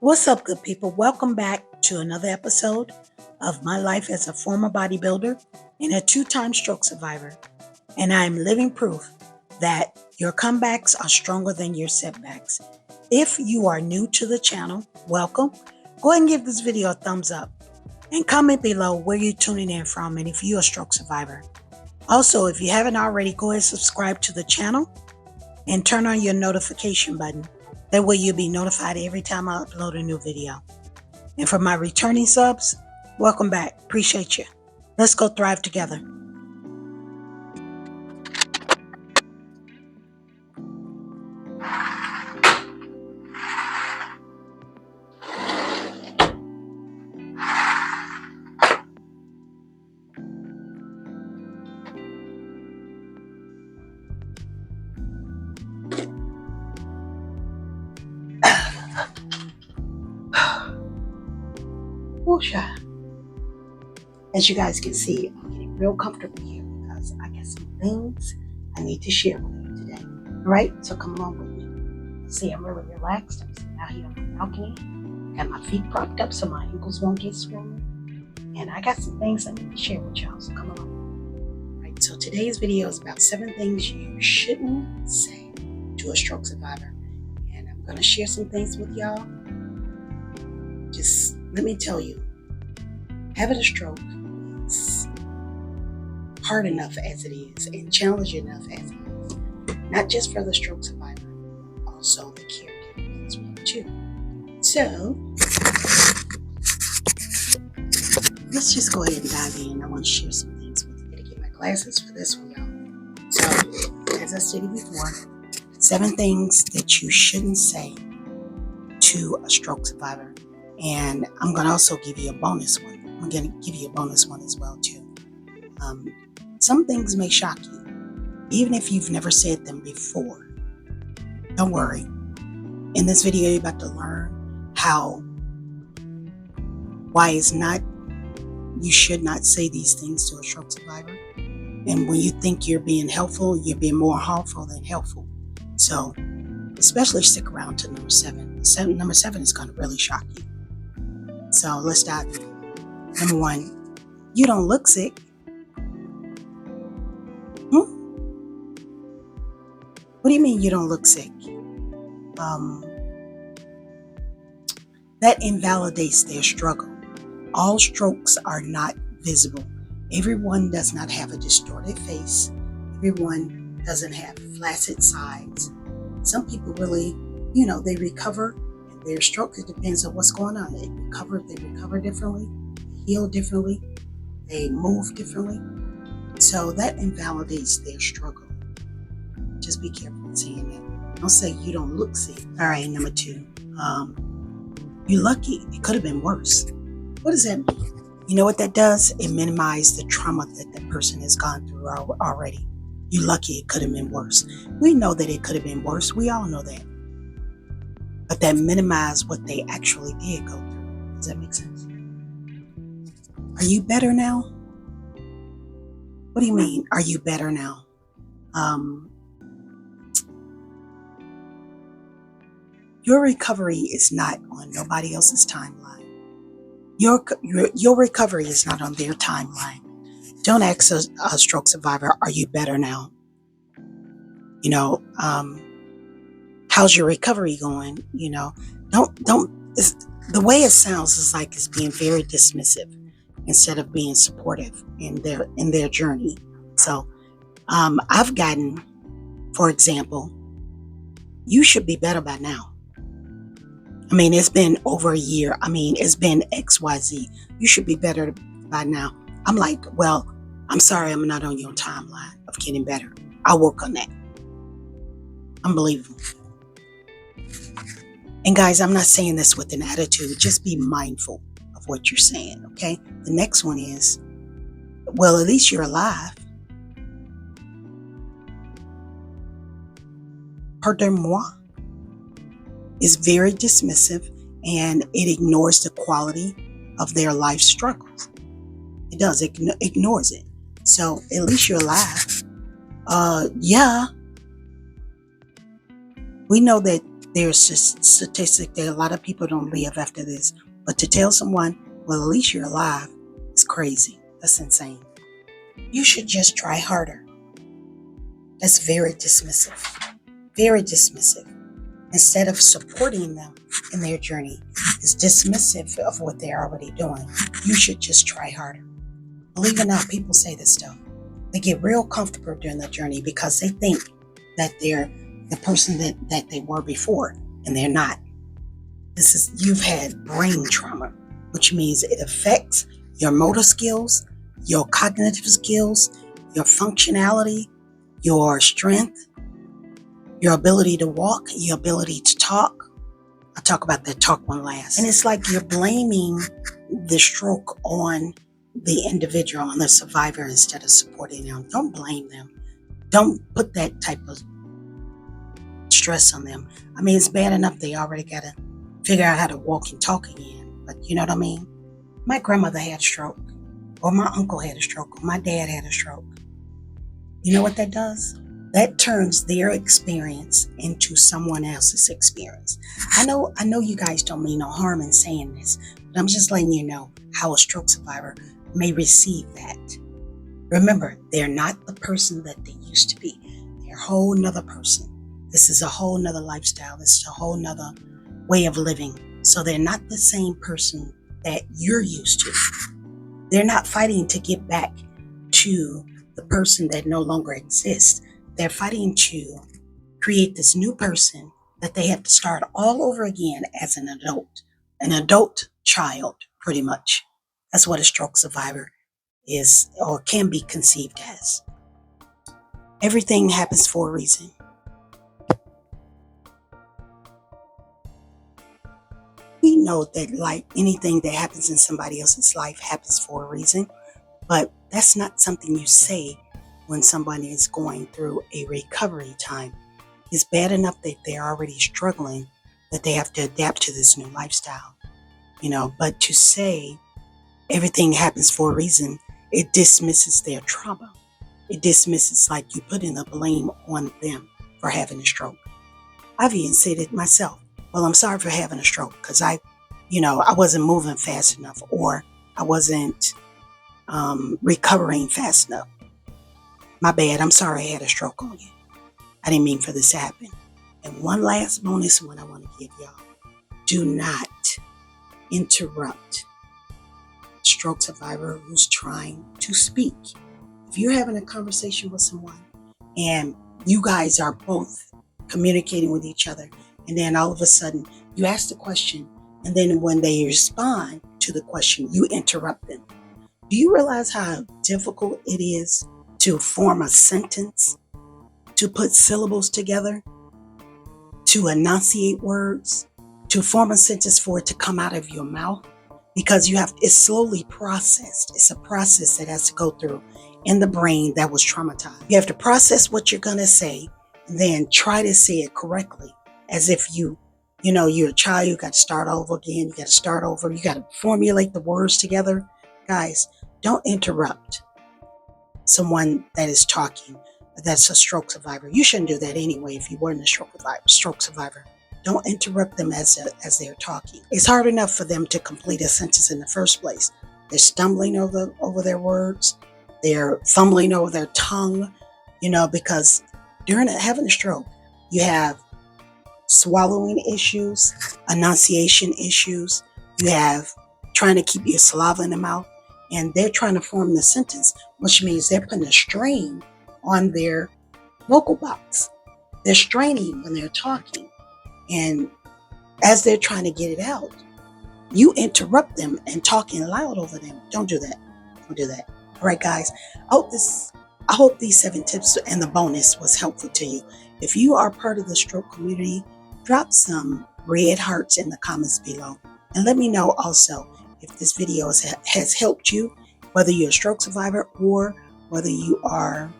What's up, good people? Welcome back to another episode of my life as a former bodybuilder and a two-time stroke survivor. And I'm living proof that your comebacks are stronger than your setbacks. If you are new to the channel, welcome. Go ahead and give this video a thumbs up and comment below where you're tuning in from and if you're a stroke survivor. Also, if you haven't already, go ahead and subscribe to the channel and turn on your notification button. That way you'll be notified every time I upload a new video. And for my returning subs, welcome back. Appreciate you. Let's go thrive together. Whoosha. As you guys can see, I'm getting real comfortable here because I got some things I need to share with you today. All right, so come along with me. See, I'm really relaxed. I'm sitting out here on the balcony. Got my feet propped up so my ankles won't get swollen. And I got some things I need to share with y'all, so come along. All right, so today's video is about 7 things you shouldn't say to a stroke survivor. And I'm going to share some things with y'all. Just let me tell you, having a stroke is hard enough as it is and challenging enough as it is, not just for the stroke survivor, also the caregivers as well too. So let's just go ahead and dive in. I want to share some things with you. I'm gonna get my glasses for this one, y'all. So as I stated before, 7 things that you shouldn't say to a stroke survivor. And I'm going to also give you a bonus one. I'm going to give you a bonus one as well, too. Some things may shock you, even if you've never said them before. Don't worry. In this video, you're about to learn why you should not say these things to a stroke survivor. And when you think you're being helpful, you're being more harmful than helpful. So, especially stick around to number 7. Number 7 is going to really shock you. So let's dive in. Number 1, you don't look sick. What do you mean you don't look sick? That invalidates their struggle. All strokes are not visible. Everyone does not have a distorted face. Everyone doesn't have flaccid sides. Some people really, they recover. Their stroke, it depends on what's going on. They recover differently, heal differently, they move differently. So that invalidates their struggle. Just be careful in saying that. Don't say you don't look sick. All right, number 2. You're lucky. It could have been worse. What does that mean? You know what that does? It minimizes the trauma that person has gone through already. You're lucky it could have been worse. We know that it could have been worse. We all know that. But that minimize what they actually did go through. Does that make sense? Are you better now? What do you mean, are you better now? Your recovery is not on nobody else's timeline. Your recovery is not on their timeline. Don't ask a stroke survivor, are you better now? How's your recovery going? The way it sounds is like it's being very dismissive instead of being supportive in their journey. So I've gotten, for example, you should be better by now. I mean, it's been over a year. I mean, it's been XYZ. You should be better by now. I'm like, well, I'm sorry I'm not on your timeline of getting better. I'll work on that. Unbelievable. And guys, I'm not saying this with an attitude. Just be mindful of what you're saying, okay? The next one is, well, at least you're alive. Pardon-moi is very dismissive and it ignores the quality of their life struggles. It does. It ignores it. So at least you're alive. Yeah. We know that There's a statistic that a lot of people don't live after this. But to tell someone, well, at least you're alive, is crazy. That's insane. You should just try harder. That's very dismissive. Very dismissive. Instead of supporting them in their journey, is dismissive of what they're already doing. You should just try harder. Believe it or not, people say this stuff. They get real comfortable during the journey because they think that they're the person that they were before, and they're not. You've had brain trauma, which means it affects your motor skills, your cognitive skills, your functionality, your strength, your ability to walk, your ability to talk. I'll talk about that talk one last. And it's like you're blaming the stroke on the individual, on the survivor, instead of supporting them. Don't blame them. Don't put that type of stress on them. I mean, it's bad enough they already got to figure out how to walk and talk again. But you know what I mean? My grandmother had a stroke, or my uncle had a stroke, or my dad had a stroke. You know what that does? That turns their experience into someone else's experience. I know you guys don't mean no harm in saying this, but I'm just letting you know how a stroke survivor may receive that. Remember, they're not the person that they used to be. They're a whole nother person. This is a whole nother lifestyle. This is a whole nother way of living. So they're not the same person that you're used to. They're not fighting to get back to the person that no longer exists. They're fighting to create this new person that they have to start all over again as an adult child, pretty much. That's what a stroke survivor is, or can be conceived as. Everything happens for a reason. We know that, like anything that happens in somebody else's life, happens for a reason, but that's not something you say when somebody is going through a recovery time. It's bad enough that they're already struggling, that they have to adapt to this new lifestyle, but to say everything happens for a reason, it dismisses their trauma. It dismisses, like, you putting the blame on them for having a stroke. I've even said it myself. Well, I'm sorry for having a stroke because I wasn't moving fast enough, or I wasn't recovering fast enough. My bad. I'm sorry I had a stroke on you. I didn't mean for this to happen. And one last bonus one I want to give y'all. Do not interrupt a stroke survivor who's trying to speak. If you're having a conversation with someone and you guys are both communicating with each other, and then all of a sudden you ask the question, and then when they respond to the question, you interrupt them. Do you realize how difficult it is to form a sentence, to put syllables together, to enunciate words, to form a sentence for it to come out of your mouth? Because it's slowly processed. It's a process that has to go through in the brain that was traumatized. You have to process what you're going to say, and then try to say it correctly, as if you're a child. You got to start over again. You got to start over. You got to formulate the words together. Guys, don't interrupt someone that is talking, that's a stroke survivor. You shouldn't do that anyway if you weren't a stroke survivor. Don't interrupt them as they're talking. It's hard enough for them to complete a sentence in the first place. They're stumbling over their words. They're fumbling over their tongue, because during having a stroke, you have swallowing issues, enunciation issues. You have trying to keep your saliva in the mouth, and they're trying to form the sentence, which means they're putting a strain on their vocal box. They're straining when they're talking. And as they're trying to get it out, you interrupt them and talking loud over them. Don't do that. Don't do that. All right, guys. I hope these 7 tips and the bonus was helpful to you. If you are part of the stroke community, drop some red hearts in the comments below. And let me know also if this video has helped you, whether you're a stroke survivor or whether you are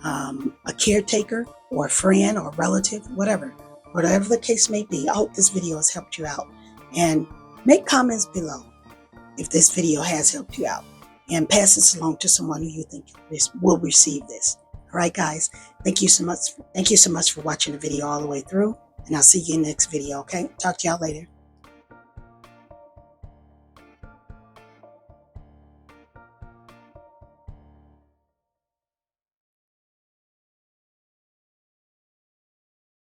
a caretaker or a friend or relative, whatever the case may be. I hope this video has helped you out. And make comments below if this video has helped you out. And pass this along to someone who you think will receive this. All right, guys. Thank you so much. Thank you so much for watching the video all the way through. And I'll see you in the next video, okay? Talk to y'all later.